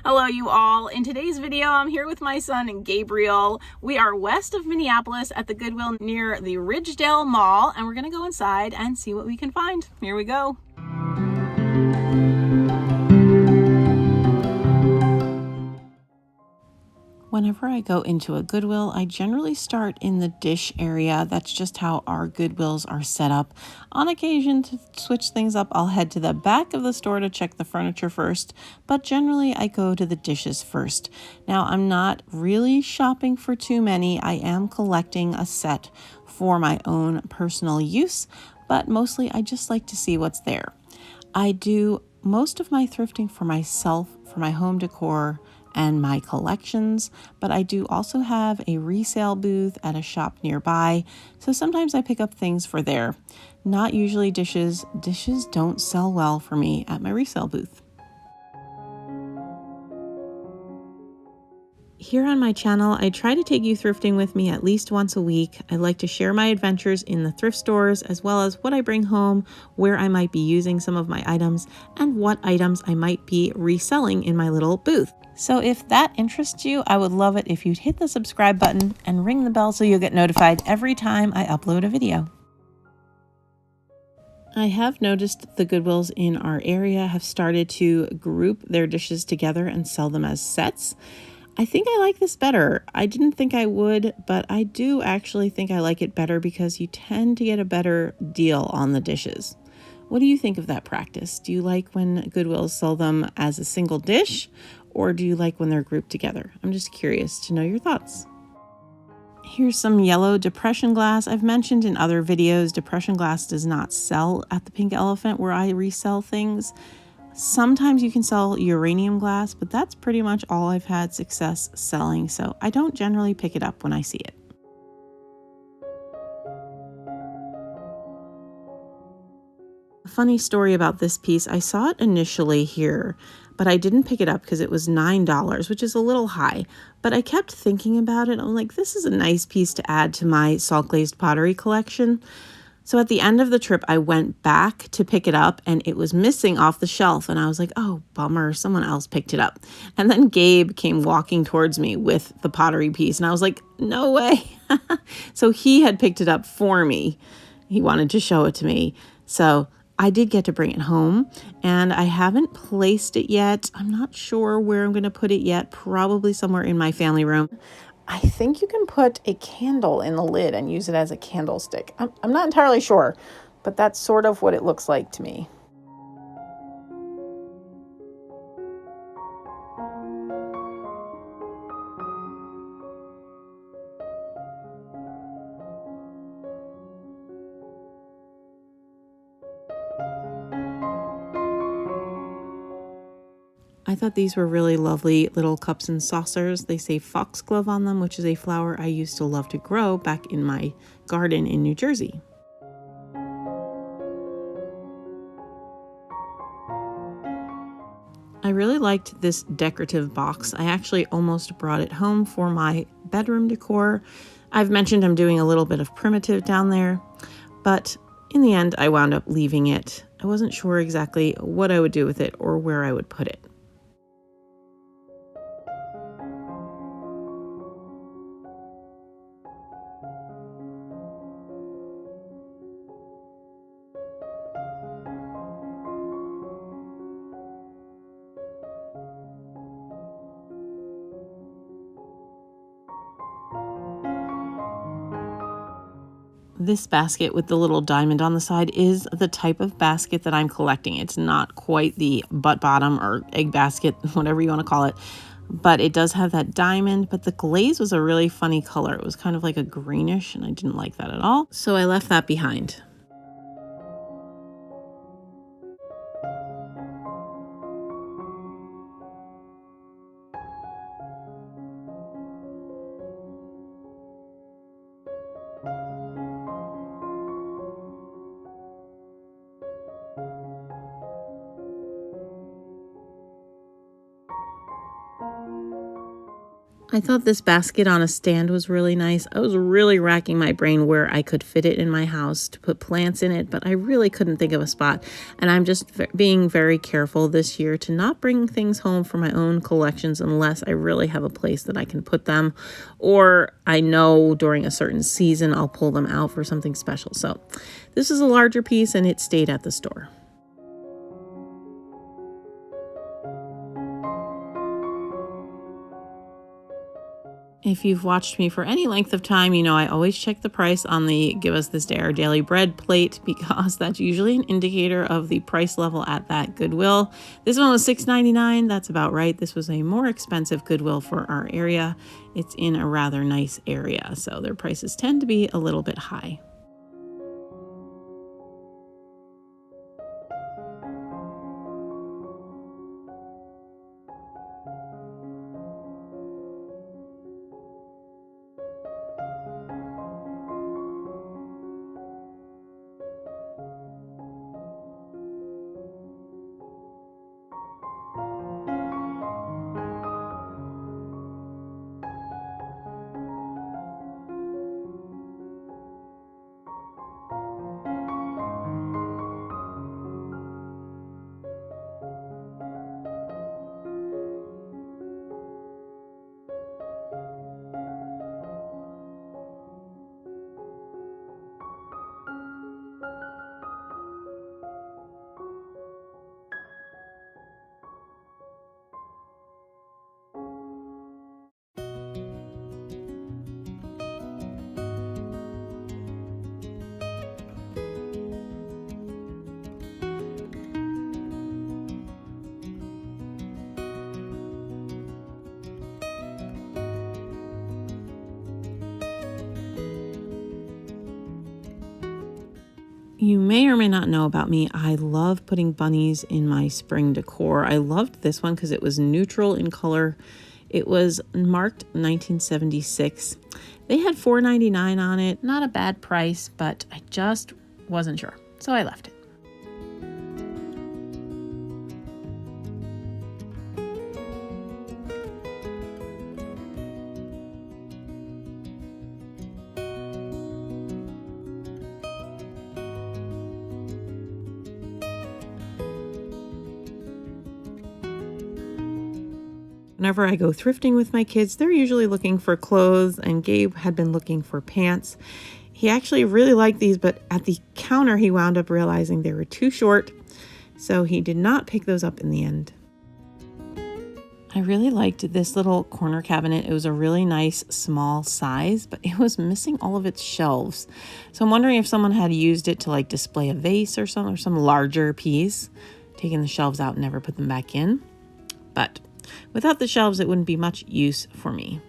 Hello you all. In today's video, I'm here with my son Gabriel. We are west of Minneapolis at the Goodwill near the Ridgedale Mall, and we're gonna go inside and see what we can find. Here we go. Whenever I go into a Goodwill, I generally start in the dish area. That's just how our Goodwills are set up. On occasion, to switch things up, I'll head to the back of the store to check the furniture first, but generally I go to the dishes first. Now, I'm not really shopping for too many. I am collecting a set for my own personal use, but mostly I just like to see what's there. I do most of my thrifting for myself, for my home decor, and my collections, but I do also have a resale booth at a shop nearby, so sometimes I pick up things for there. Not usually dishes. Dishes don't sell well for me at my resale booth. Here on my channel, I try to take you thrifting with me at least once a week. I like to share my adventures in the thrift stores, as well as what I bring home, where I might be using some of my items, and what items I might be reselling in my little booth. So if that interests you, I would love it if you'd hit the subscribe button and ring the bell so you'll get notified every time I upload a video. I have noticed the Goodwills in our area have started to group their dishes together and sell them as sets. I think I like this better. I didn't think I would, but I do actually think I like it better because you tend to get a better deal on the dishes. What do you think of that practice? Do you like when Goodwills sell them as a single dish, or do you like when they're grouped together? I'm just curious to know your thoughts. Here's some yellow depression glass. I've mentioned in other videos, depression glass does not sell at the Pink Elephant where I resell things. Sometimes you can sell uranium glass, but that's pretty much all I've had success selling, so I don't generally pick it up when I see it. A funny story about this piece, I saw it initially here, but I didn't pick it up because it was $9, which is a little high. But I kept thinking about it. I'm like, this is a nice piece to add to my salt glazed pottery collection. So at the end of the trip, I went back to pick it up and it was missing off the shelf. And I was like, oh, bummer, someone else picked it up. And then Gabe came walking towards me with the pottery piece. And I was like, no way. So he had picked it up for me. He wanted to show it to me. So I did get to bring it home and I haven't placed it yet. I'm not sure where I'm going to put it yet. Probably somewhere in my family room. I think you can put a candle in the lid and use it as a candlestick. I'm not entirely sure, but that's sort of what it looks like to me. I thought these were really lovely little cups and saucers. They say foxglove on them, which is a flower I used to love to grow back in my garden in New Jersey. I really liked this decorative box. I actually almost brought it home for my bedroom decor. I've mentioned I'm doing a little bit of primitive down there, but in the end, I wound up leaving it. I wasn't sure exactly what I would do with it or where I would put it. This basket with the little diamond on the side is the type of basket that I'm collecting. It's not quite the butt bottom or egg basket, whatever you want to call it, but it does have that diamond, but the glaze was a really funny color. It was kind of like a greenish, and I didn't like that at all, so I left that behind. I thought this basket on a stand was really nice. I was really racking my brain where I could fit it in my house to put plants in it, but I really couldn't think of a spot. And I'm just being very careful this year to not bring things home for my own collections unless I really have a place that I can put them, or I know during a certain season I'll pull them out for something special. So this is a larger piece and it stayed at the store. If you've watched me for any length of time, you know I always check the price on the Give Us This Day Our Daily Bread plate because that's usually an indicator of the price level at that Goodwill. This one was $6.99. That's about right. This was a more expensive Goodwill for our area. It's in a rather nice area, so their prices tend to be a little bit high. You may or may not know about me. I love putting bunnies in my spring decor. I loved this one because it was neutral in color. It was marked 1976. They had $4.99 on it. Not a bad price, but I just wasn't sure. So I left it. Whenever I go thrifting with my kids, they're usually looking for clothes, and Gabe had been looking for pants. He actually really liked these, but at the counter, he wound up realizing they were too short, so he did not pick those up in the end. I really liked this little corner cabinet. It was a really nice small size, but it was missing all of its shelves. So I'm wondering if someone had used it to like display a vase or some larger piece, taken the shelves out and never put them back in. But without the shelves, it wouldn't be much use for me.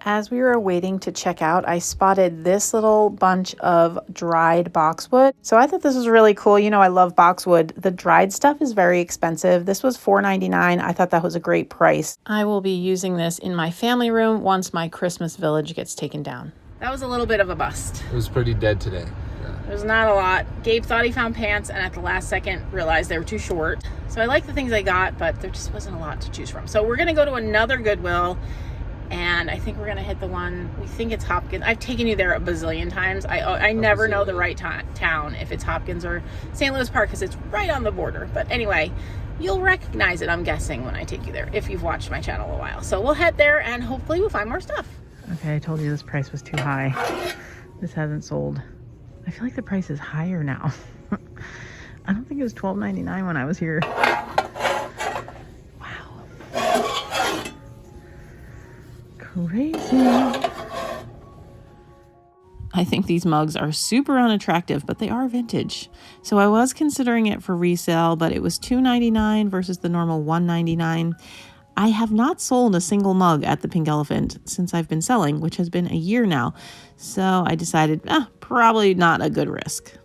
As we were waiting to check out, I spotted this little bunch of dried boxwood. So I thought this was really cool. You know, I love boxwood. The dried stuff is very expensive. This was $4.99. I thought that was a great price. I will be using this in my family room once my Christmas village gets taken down. That was a little bit of a bust. It was pretty dead today. Yeah. There was not a lot. Gabe thought he found pants and at the last second realized they were too short. So I like the things I got, but there just wasn't a lot to choose from. So we're going to go to another Goodwill. And I think we're going to hit the one, we think it's Hopkins. I've taken you there a bazillion times. I never know the right town, if it's Hopkins or St. Louis Park, because it's right on the border. But anyway, you'll recognize it, I'm guessing, when I take you there, if you've watched my channel a while. So we'll head there, and hopefully we'll find more stuff. Okay, I told you this price was too high. This hasn't sold. I feel like the price is higher now. I don't think it was $12.99 when I was here. Crazy. I think these mugs are super unattractive, but they are vintage. So I was considering it for resale, but it was $2.99 versus the normal $1.99. I have not sold a single mug at the Pink Elephant since I've been selling, which has been a year now. So I decided, probably not a good risk.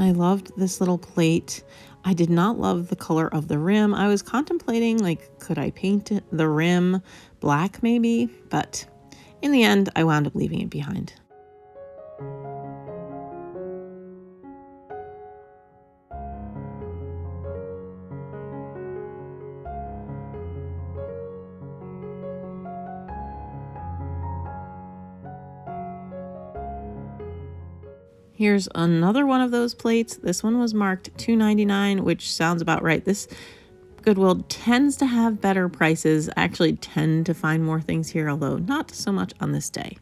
I loved this little plate. I did not love the color of the rim. I was contemplating, like, could I paint the rim black maybe? But in the end, I wound up leaving it behind. Here's another one of those plates. This one was marked $2.99, which sounds about right. This Goodwill tends to have better prices. I actually tend to find more things here, although not so much on this day.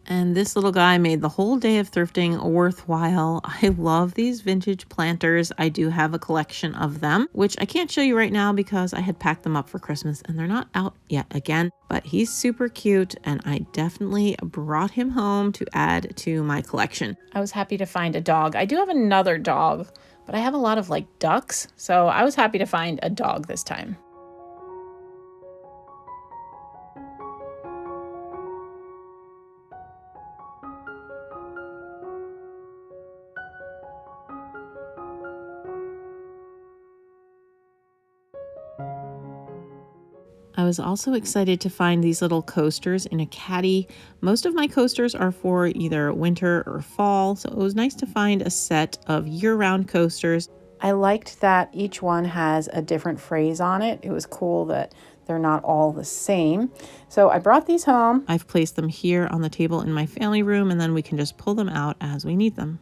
And this little guy made the whole day of thrifting worthwhile. I love these vintage planters. I do have a collection of them, which I can't show you right now because I had packed them up for Christmas and they're not out yet again. But he's super cute and I definitely brought him home to add to my collection. I was happy to find a dog. I do have another dog, but I have a lot of like ducks. So I was happy to find a dog this time. I was also excited to find these little coasters in a caddy. Most of my coasters are for either winter or fall, so it was nice to find a set of year-round coasters. I liked that each one has a different phrase on it. It was cool that they're not all the same. So I brought these home. I've placed them here on the table in my family room, and then we can just pull them out as we need them.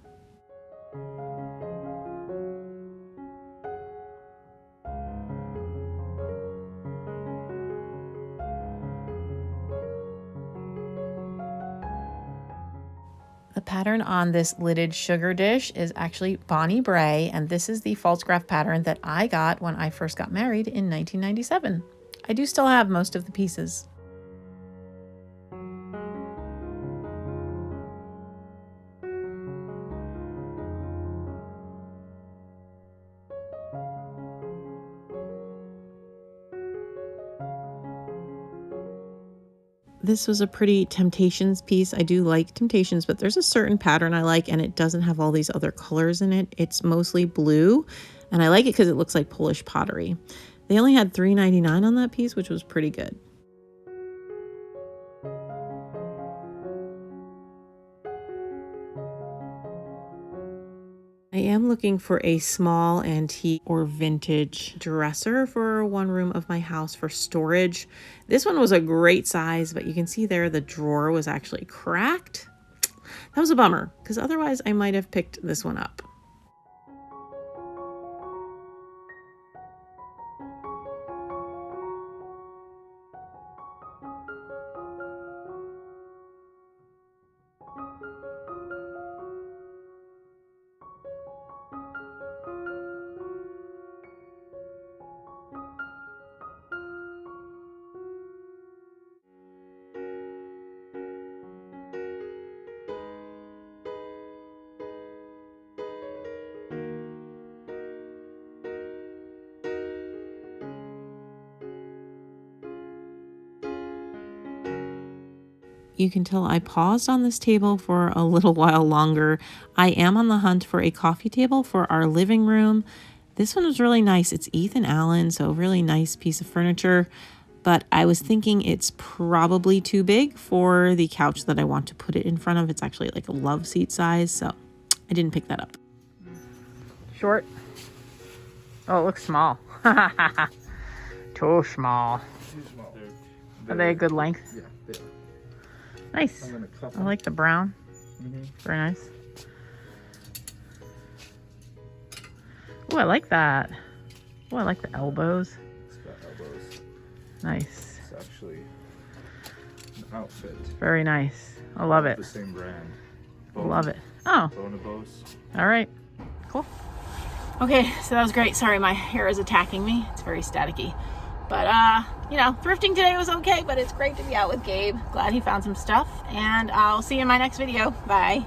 The pattern on this lidded sugar dish is actually Bonnie Bray, and this is the false graph pattern that I got when I first got married in 1997. I do still have most of the pieces. This was a pretty Temptations piece. I do like Temptations, but there's a certain pattern I like, and it doesn't have all these other colors in it. It's mostly blue, and I like it because it looks like Polish pottery. They only had $3.99 on that piece, which was pretty good. I am looking for a small antique or vintage dresser for one room of my house for storage. This one was a great size, but you can see there the drawer was actually cracked. That was a bummer, because otherwise I might have picked this one up. You can tell I paused on this table for a little while longer. I am on the hunt for a coffee table for our living room. This one was really nice. It's Ethan Allen, so a really nice piece of furniture. But I was thinking it's probably too big for the couch that I want to put it in front of. It's actually like a love seat size, so I didn't pick that up. Short. Oh, it looks small. Too small. Too small. Are they a good length? Yeah, they are. Nice. I'm gonna cut I them. like the brown. Mm-hmm. Very nice. Oh, I like that. Oh, I like the elbows. It's got elbows. Nice. It's actually an outfit. Very nice. I love it. The same brand. Love it. Oh, Bonobos. all right. Cool. Okay, so that was great. Sorry, my hair is attacking me. It's very staticky. But, you know, thrifting today was okay, but it's great to be out with Gabe. Glad he found some stuff. And I'll see you in my next video. Bye.